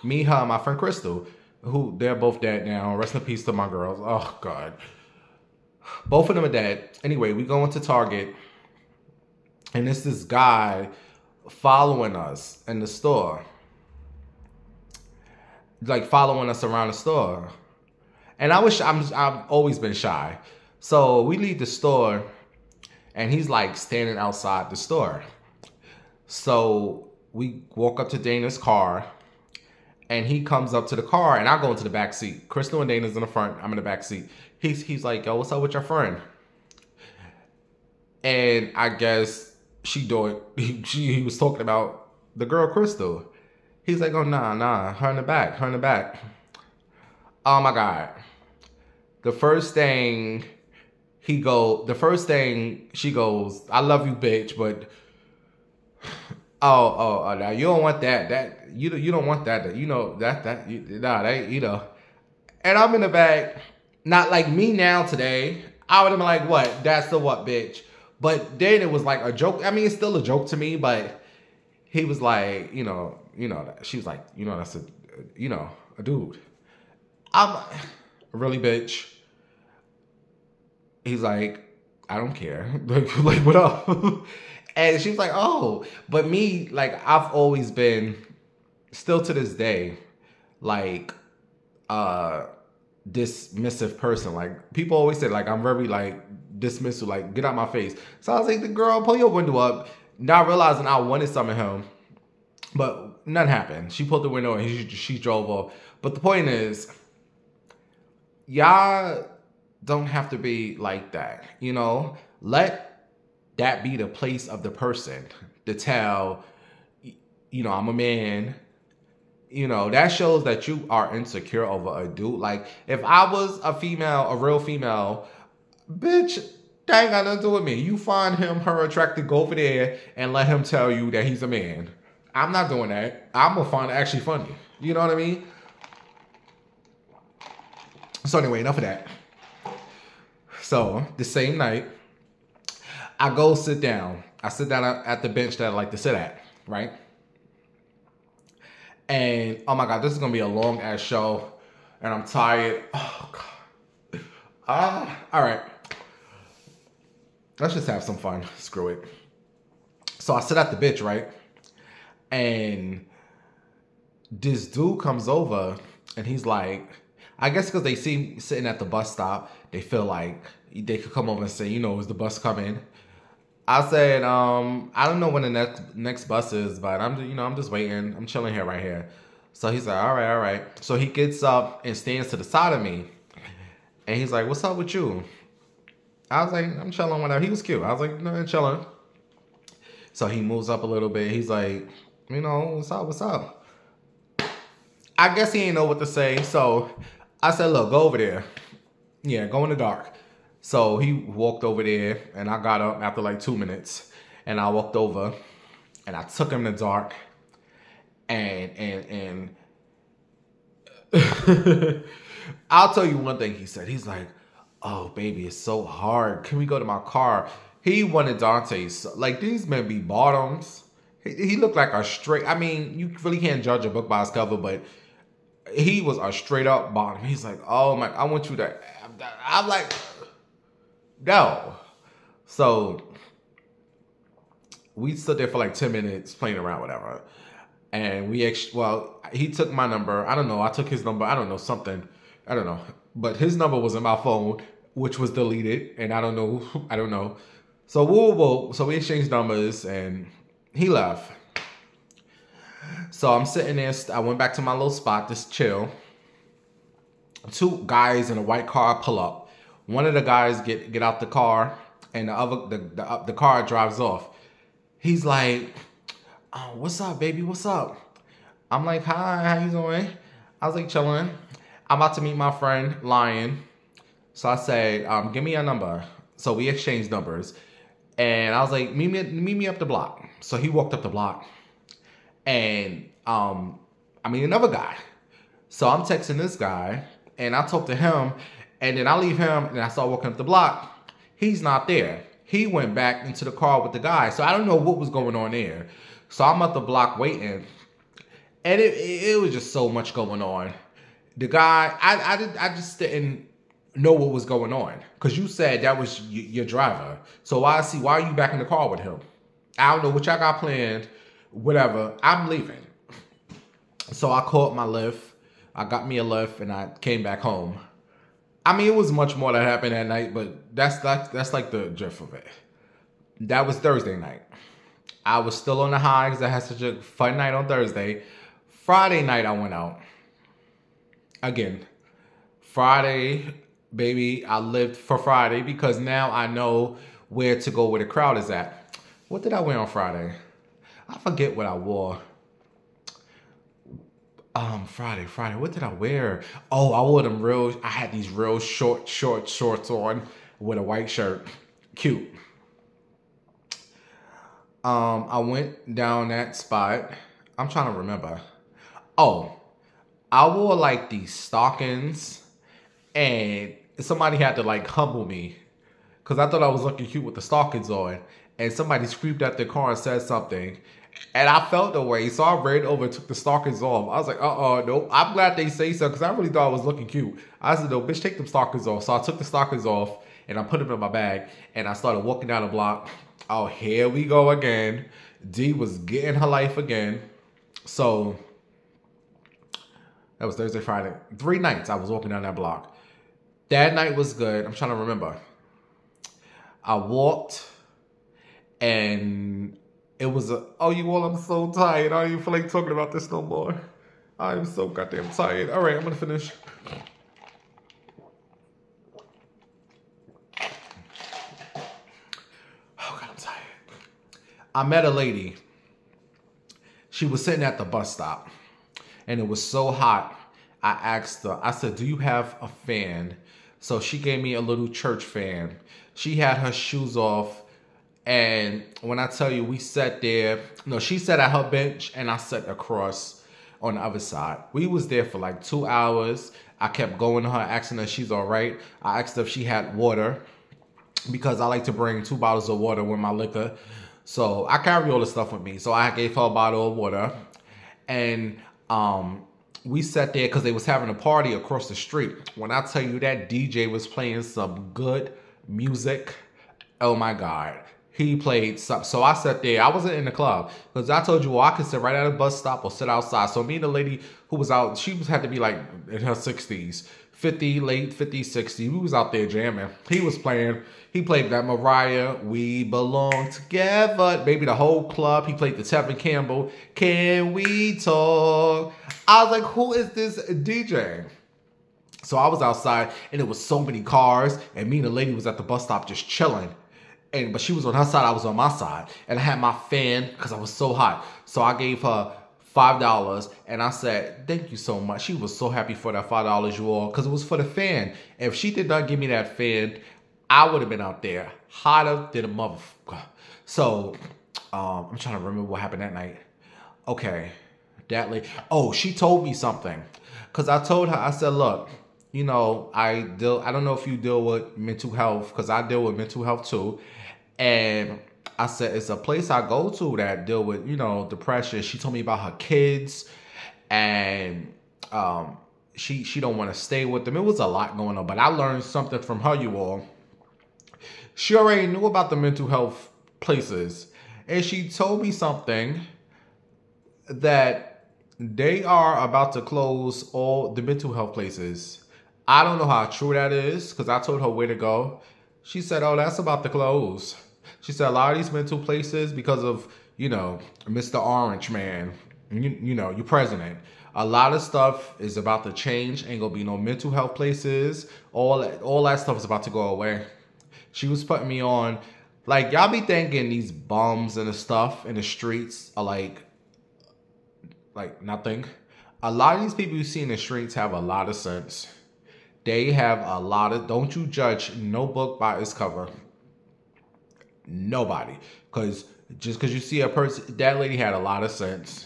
Me, her, and my friend Crystal, who they're both dead now. Rest in peace to my girls. Oh God. Both of them are dead. Anyway, we go into Target and it's this guy following us in the store. Like following us around the store. And I've always been shy. So we leave the store and he's like standing outside the store. So we walk up to Dana's car and he comes up to the car and I go into the back seat. Crystal and Dana's in the front. I'm in the back seat. He's like, yo, what's up with your friend? And I guess he was talking about the girl Crystal. He's like, oh, nah, her in the back. Oh my God. The first thing she goes, I love you, bitch, but oh, now you don't want that. You don't want that. You know you know. And I'm in the back, not like me now today. I would have been like, what? That's the what, bitch? But then it was like a joke. I mean, it's still a joke to me, but he was like, you know, she was like, you know, that's a dude. I'm really, bitch. He's like, I don't care. like, what up? And she was like, oh. But me, like, I've always been, still to this day, like, dismissive person. Like, people always say, like, I'm very, like, dismissive, like, get out my face. So I was like, the girl, pull your window up. Not realizing I wanted something home. But nothing happened. She pulled the window and she drove off. But the point is, y'all don't have to be like that, you know? Let that be the place of the person to tell, you know, I'm a man. You know, that shows that you are insecure over a dude. Like, if I was a female, a real female, bitch, that ain't got nothing to do with me. You find him, her attractive, go over there and let him tell you that he's a man. I'm not doing that. I'm gonna find it actually funny. You know what I mean? So anyway, enough of that. So the same night, I go sit down. I sit down at the bench that I like to sit at, right? And oh my God, this is gonna be a long ass show, and I'm tired. Oh God. All right. Let's just have some fun. Screw it. So I sit at the bench, right? And this dude comes over and he's like, I guess because they see me sitting at the bus stop, they feel like they could come over and say, you know, is the bus coming? I said, I don't know when the next bus is, but I'm just waiting. I'm chilling here right here. So he's like, all right. So he gets up and stands to the side of me. And he's like, what's up with you? I was like, I'm chilling, whatever. He was cute. I was like, no, I'm chilling. So he moves up a little bit. He's like, you know, what's up? I guess he ain't know what to say. So I said, look, go over there. Yeah, go in the dark. So he walked over there and I got up after like 2 minutes and I walked over and I took him in the dark and I'll tell you one thing he said. He's like, oh, baby, it's so hard. Can we go to my car? He wanted Dante's. Like, these men be bottoms. He looked like a straight, I mean, you really can't judge a book by its cover, but he was a straight up bottom. He's like, oh my, I want you to, I'm like, no. So we stood there for like 10 minutes playing around, whatever. And he took my number. I don't know. I took his number. I don't know, something. I don't know. But his number was in my phone, which was deleted. And I don't know. So so we exchanged numbers and he left. So I'm sitting there. I went back to my little spot, just chill. 2 guys in a white car pull up. One of the guys get out the car, and the car drives off. He's like, oh, what's up, baby? What's up? I'm like, hi, how you doing? I was like, chilling. I'm about to meet my friend, Lion. So I said, give me your number. So we exchanged numbers. And I was like, meet me up the block. So he walked up the block. And another guy. So I'm texting this guy, and I talk to him, and then I leave him, and I start walking up the block. He's not there. He went back into the car with the guy. So I don't know what was going on there. So I'm up the block waiting, and it was just so much going on. The guy, I just didn't know what was going on, because you said that was your driver. So why are you back in the car with him? I don't know what y'all got planned. Whatever. I'm leaving. So I called my Lyft. I got me a Lyft, and I came back home. I mean, it was much more that happened that night, but that's like the gist of it. That was Thursday night. I was still on the high because I had such a fun night on Thursday. Friday night, I went out. Again, Friday, baby, I lived for Friday because now I know where to go where the crowd is at. What did I wear on Friday? I forget what I wore. Friday, what did I wear? Oh, I wore I had these real short shorts on with a white shirt. Cute. I went down that spot. I'm trying to remember. Oh, I wore like these stockings, and somebody had to like humble me because I thought I was looking cute with the stockings on, and somebody screamed at the car and said something. And I felt the way, so I ran over and took the stockings off. I was like, nope. I'm glad they say so, because I really thought I was looking cute. I said, no, bitch, take them stockings off. So I took the stockings off, and I put them in my bag, and I started walking down the block. Oh, here we go again. D was getting her life again. So that was Thursday, Friday. 3 nights I was walking down that block. That night was good. I'm trying to remember. I walked, and it was I'm so tired. I don't even feel like talking about this no more. I'm so goddamn tired. All right, I'm gonna finish. Oh God, I'm tired. I met a lady. She was sitting at the bus stop, and it was so hot. I asked her, I said, do you have a fan? So she gave me a little church fan. She had her shoes off. And when I tell you, we sat there, she sat at her bench and I sat across on the other side. We was there for like 2 hours. I kept going to her, asking her if she's all right. I asked her if she had water because I like to bring 2 bottles of water with my liquor. So I carry all the stuff with me. So I gave her a bottle of water, and we sat there because they was having a party across the street. When I tell you that DJ was playing some good music, oh my God. He played some. So I sat there. I wasn't in the club because I told you, I could sit right at a bus stop or sit outside. So me and the lady who was out, she had to be like in her 60s, late 50s, 60s. We was out there jamming. He was playing. He played that Mariah, We Belong Together. Maybe the whole club. He played the Tevin Campbell, Can We Talk? I was like, who is this DJ? So I was outside, and there was so many cars, and me and the lady was at the bus stop just chilling. But she was on her side, I was on my side. And I had my fan because I was so hot. So I gave her $5 and I said, thank you so much. She was so happy for that $5 you all because it was for the fan. If she did not give me that fan, I would have been out there hotter than a motherfucker. So I'm trying to remember what happened that night. Okay, that lady. Oh, she told me something. Because I told her, I said, look, I don't know if you deal with mental health, because I deal with mental health too. And I said, it's a place I go to that deal with, depression. She told me about her kids, and she don't want to stay with them. It was a lot going on, but I learned something from her, you all. She already knew about the mental health places, and she told me something that they are about to close all the mental health places. I don't know how true that is, because I told her where to go. She said, oh, that's about to close. She said a lot of these mental places, because of, Mr. Orange Man, your president, a lot of stuff is about to change. Ain't gonna be no mental health places. All that stuff is about to go away. She was putting me on, like, y'all be thinking these bums and the stuff in the streets are like nothing. A lot of these people you see in the streets have a lot of sense. They have a lot of, don't you judge no book by its cover. nobody. Because just because you see a person, that lady had a lot of sense.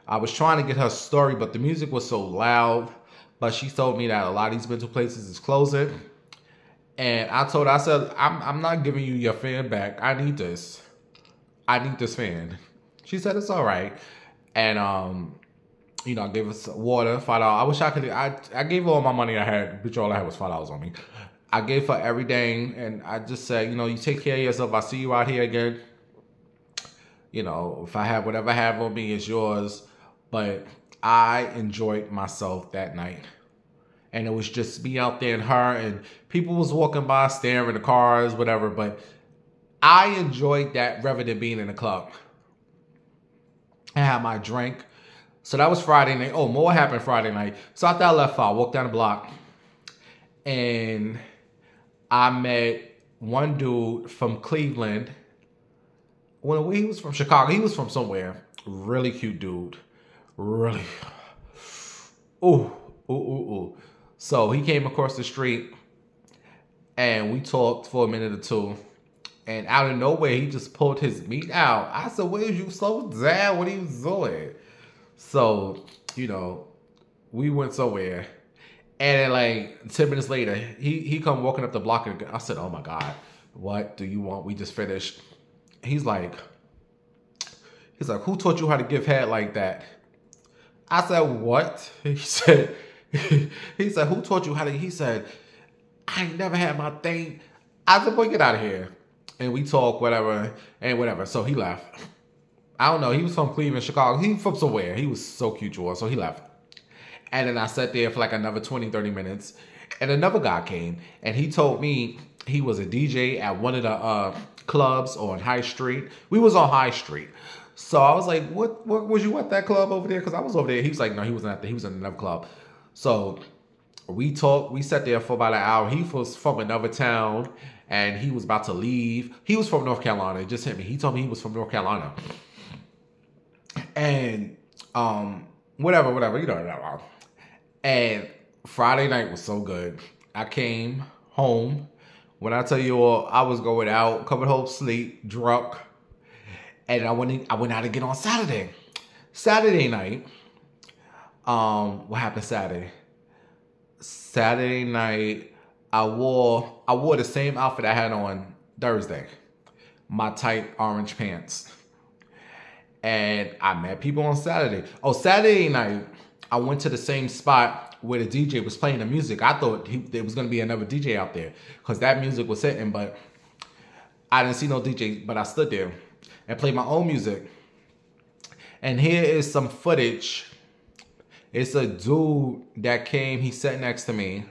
I was trying to get her story, but the music was so loud. But she told me that a lot of these mental places is closing. And I told her, I said, I'm not giving you your fan back. I need this. I need this fan. She said, it's all right. And, you know, I gave us water, $5. I wish I could, I gave her all my money I had, bitch, all I had was $5 on me. I gave her everything, and I just said, you know, you take care of yourself. I'll see you out here again. You know, if I have whatever I have on me, it's yours. But I enjoyed myself that night. And it was just me out there and her, and people was walking by, staring at the cars, whatever. But I enjoyed that rather than being in the club. I had my drink. So that was Friday night. Oh, more happened Friday night. So after I left, I walked down the block. And I met one dude from Cleveland. Well, he was from Chicago. He was from somewhere. Really cute dude. Really. Ooh. So he came across the street. And we talked for a minute or two. And out of nowhere, he just pulled his meat out. I said, where you slow down? What are you doing? So, you know, we went somewhere. And then like 10 minutes later, he come walking up the block. And I said, oh my God, what do you want? We just finished. He's like, who taught you how to give head like that? I said, what? He said, who taught you how to, he said, I ain't never had my thing. I said, boy, get out of here. And we talk, whatever, and whatever. So he left. I don't know. He was from Cleveland, Chicago. He was from somewhere. He was so cute, you all. So he left. And then I sat there for like another 20, 30 minutes. And another guy came. And he told me he was a DJ at one of the clubs on High Street. We was on High Street. So I was like, what was you at that club over there? Because I was over there. He was like, no, he wasn't at there. He was in another club. So we talked. We sat there for about an hour. He was from another town. And he was about to leave. He was from North Carolina. It just hit me. He told me he was from North Carolina. And whatever, you know that. And Friday night was so good. I came home. When I tell you all, I was going out, coming home sleep, drunk. And I went out again on Saturday. Saturday night. What happened Saturday? Saturday night, I wore the same outfit I had on Thursday. My tight orange pants. And I met people on Saturday. Oh, Saturday night, I went to the same spot where the DJ was playing the music. I thought there was going to be another DJ out there because that music was hitting, but I didn't see no DJ, but I stood there and played my own music. And here is some footage. It's a dude that came, he sat next to me,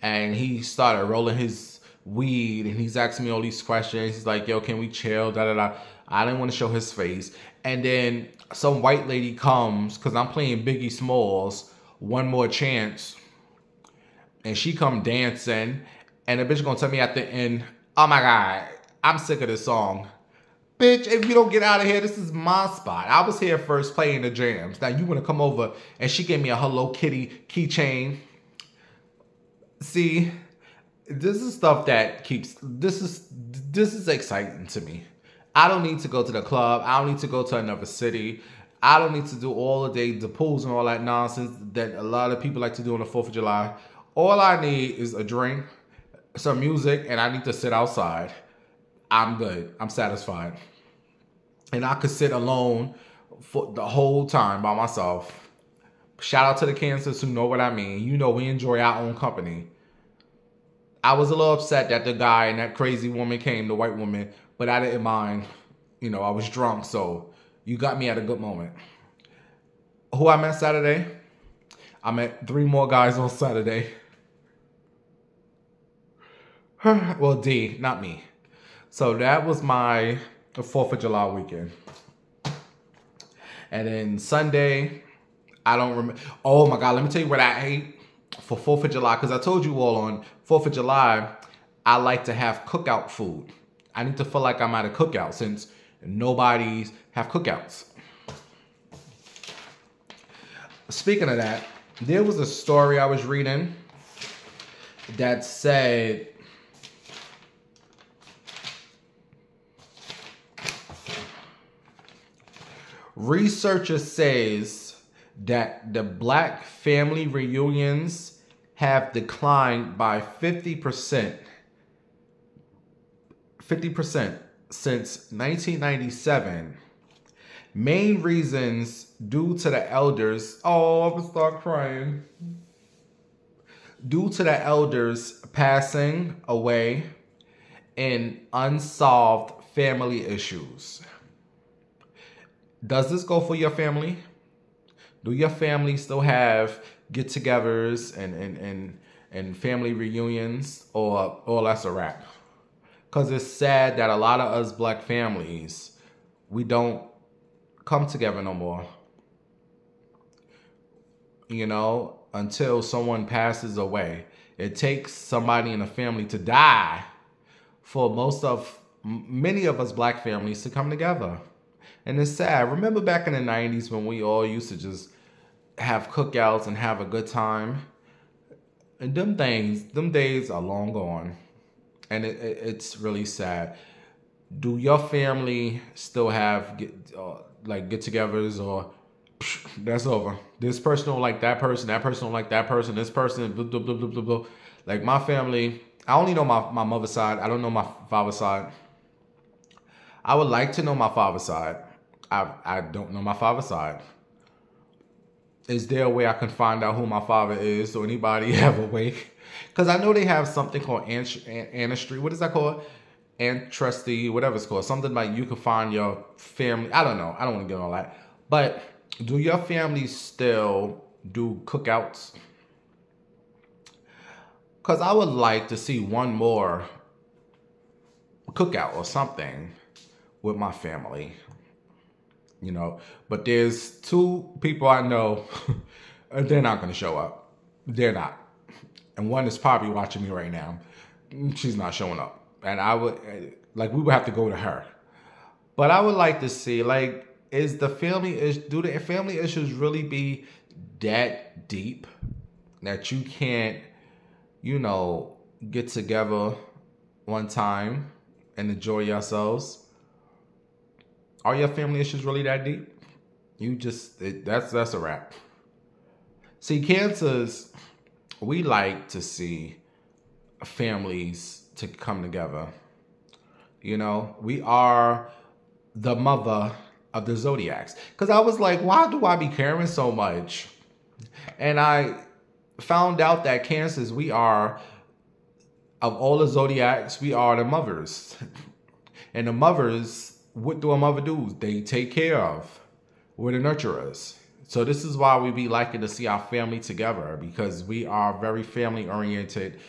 and he started rolling his weed, and he's asking me all these questions. He's like, yo, can we chill, da-da-da. I didn't want to show his face. And then some white lady comes, because I'm playing Biggie Smalls, One More Chance. And she come dancing, and the bitch gonna tell me at the end, oh my God, I'm sick of this song. Bitch, if you don't get out of here, this is my spot. I was here first playing the jams. Now you want to come over, and she gave me a Hello Kitty keychain. See, this is stuff that keeps, this is exciting to me. I don't need to go to the club. I don't need to go to another city. I don't need to do all the day, the pools and all that nonsense that a lot of people like to do on the 4th of July. All I need is a drink, some music, and I need to sit outside. I'm good. I'm satisfied. And I could sit alone for the whole time by myself. Shout out to the Kansas who know what I mean. You know we enjoy our own company. I was a little upset that the guy and that crazy woman came, the white woman, but I didn't mind. You know, I was drunk, so you got me at a good moment. Who I met Saturday? I met 3 more guys on Saturday. Well, D, not me. So that was my 4th of July weekend. And then Sunday, I don't remember. Oh my God, let me tell you what I ate for 4th of July. Because I told you all on 4th of July, I like to have cookout food. I need to feel like I'm at a cookout since nobody's have cookouts. Speaking of that, there was a story I was reading that said Researchers says that the black family reunions have declined by 50%. 50% since 1997. Main reasons due to the elders. Oh, I'm gonna start crying. Due to the elders passing away and unsolved family issues. Does this go for your family? Do your family still have get-togethers and family reunions, or that's a wrap? Because it's sad that a lot of us black families, we don't come together no more. You know, until someone passes away. It takes somebody in the family to die for many of us black families to come together. And it's sad. Remember back in the 90s when we all used to just have cookouts and have a good time? And them days are long gone. And it's really sad. Do your family still have get-togethers, or that's over? This person don't like that person don't like that person, this person, blah, blah, blah, blah, blah, blah. Like my family, I only know my mother's side. I don't know my father's side. I would like to know my father's side. I don't know my father's side. Is there a way I can find out who my father is, or anybody have a way? Because I know they have something called ancestry. What is that called? Ancestry, whatever it's called. Something like you can find your family. I don't know. I don't want to get on that. But do your family still do cookouts? Because I would like to see one more cookout or something with my family. You know, but there's two people I know, they're not going to show up. They're not. And one is probably watching me right now. She's not showing up. And we would have to go to her. But I would like to see, do the family issues really be that deep that you can't, get together one time and enjoy yourselves? Are your family issues really that deep? That's a wrap. See, Cancers, we like to see families to come together. We are the mother of the zodiacs. Because I was like, why do I be caring so much? And I found out that Cancers, we are, of all the zodiacs, we are the mothers. And the mothers, what do a mother do? They take care of. We're the nurturers. So this is why we be liking to see our family together, because we are very family oriented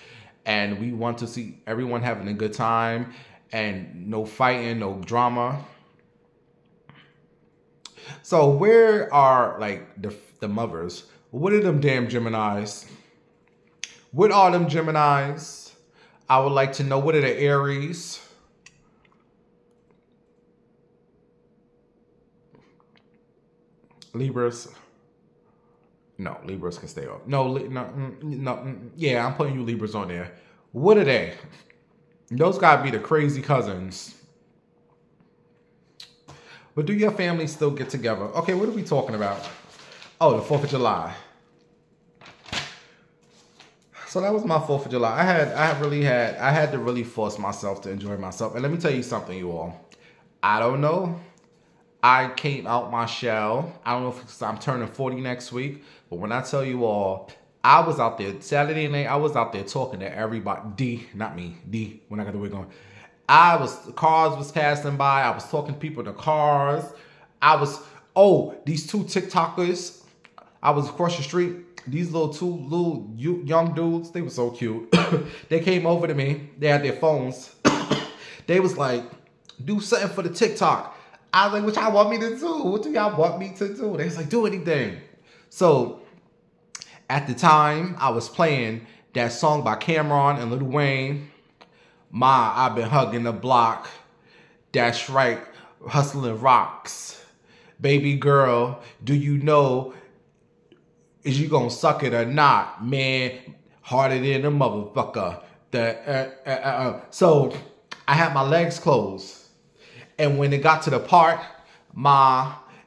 and we want to see everyone having a good time and no fighting, no drama. So where are the mothers? What are them damn Geminis? What are them Geminis? I would like to know, what are the Aries? Libras. No, Libras can stay off. No, yeah, I'm putting you Libras on there. What are they? Those gotta be the crazy cousins. But do your family still get together? Okay, what are we talking about? Oh, the 4th of July. So that was my 4th of July. I had to really force myself to enjoy myself. And let me tell you something, you all. I don't know. I came out my shell. I don't know if I'm turning 40 next week, but when I tell you all, I was out there Saturday night. I was out there talking to everybody. Not me. When I got the wig on. Cars was passing by. I was talking to people in the cars. These two TikTokers. I was across the street. These two young dudes. They were so cute. They came over to me. They had their phones. They was like, do something for the TikTok. I was like, what y'all want me to do? What do y'all want me to do? They was like, do anything. So at the time, I was playing that song by Cameron and Lil Wayne. I've been hugging the block. That's right, hustling rocks. Baby girl, do you know, is you gonna suck it or not? Man, harder than a motherfucker. So I had my legs closed. And when it got to the part,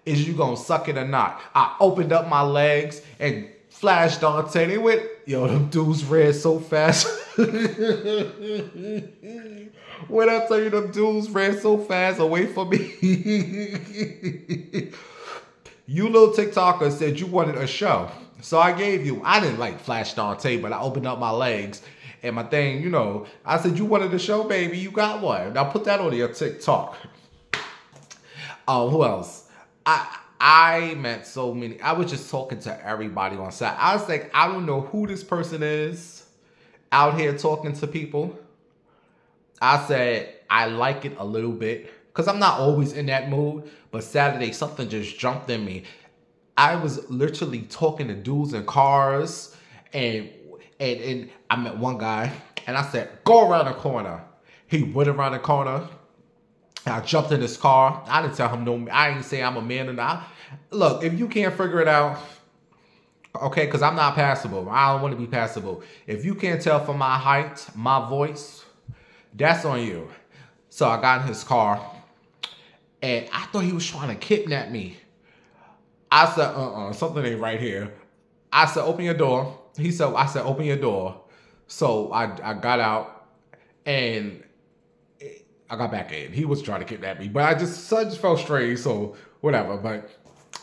is you gonna suck it or not? I opened up my legs and Flash Dante, they went, yo, them dudes ran so fast. When I tell you them dudes ran so fast away from me. You little TikToker said you wanted a show. So I gave you, I didn't like Flash Dante, but I opened up my legs and my thing, you know, I said, you wanted a show, baby, you got one. Now put that on your TikTok. Who else? I met so many. I was just talking to everybody on set. I was like, I don't know who this person is out here talking to people. I said, I like it a little bit because I'm not always in that mood. But Saturday, something just jumped in me. I was literally talking to dudes in cars and I met one guy and I said, go around the corner. He went around the corner. I jumped in his car. I didn't tell him no, I didn't say I'm a man or not. Look, if you can't figure it out, okay, because I'm not passable. I don't want to be passable. If you can't tell from my height, my voice, that's on you. So I got in his car and I thought he was trying to kidnap me. I said, something ain't right here. I said, open your door. I said, open your door. So I got out and I got back in. He was trying to kidnap me, but I just felt strange, so whatever. But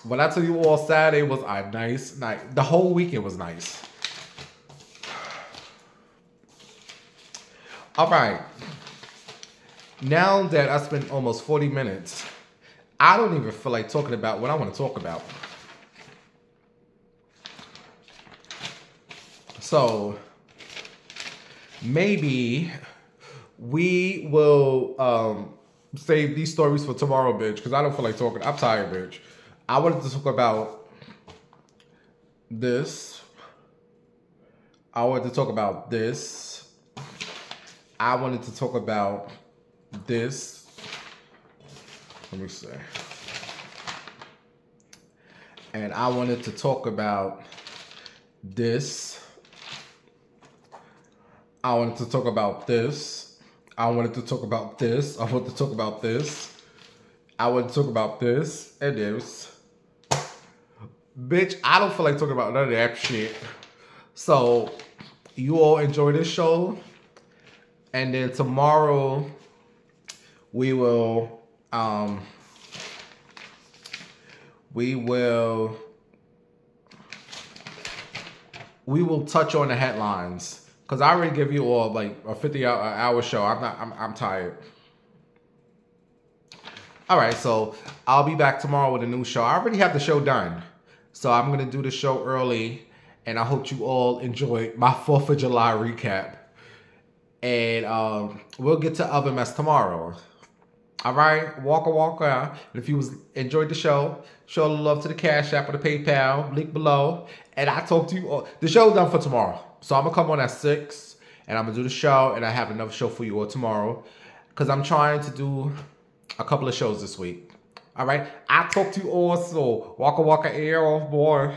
when I tell you all, Saturday was a nice night. The whole weekend was nice. All right. Now that I spent almost 40 minutes, I don't even feel like talking about what I want to talk about. So maybe we will save these stories for tomorrow, bitch, because I don't feel like talking. I'm tired, bitch. I wanted to talk about this. I wanted to talk about this. I wanted to talk about this. Let me see. And I wanted to talk about this. I wanted to talk about this. I wanted to talk about this. I wanted to talk about this. I wanted to talk about this and this. Bitch, I don't feel like talking about none of that shit. So, you all enjoy this show. And then tomorrow, we will touch on the headlines. Because I already give you all like a 50-hour show. I'm tired. All right, so I'll be back tomorrow with a new show. I already have the show done. So I'm going to do the show early. And I hope you all enjoy my 4th of July recap. And we'll get to Other Mess tomorrow. All right, Walker. And if you enjoyed the show, show a little love to the Cash App or the PayPal, link below. And I talk to you all. The show's done for tomorrow. So I'm going to come on at 6. And I'm going to do the show. And I have another show for you all tomorrow. Because I'm trying to do a couple of shows this week. All right, I talk to you all. So Walker, air off, boy.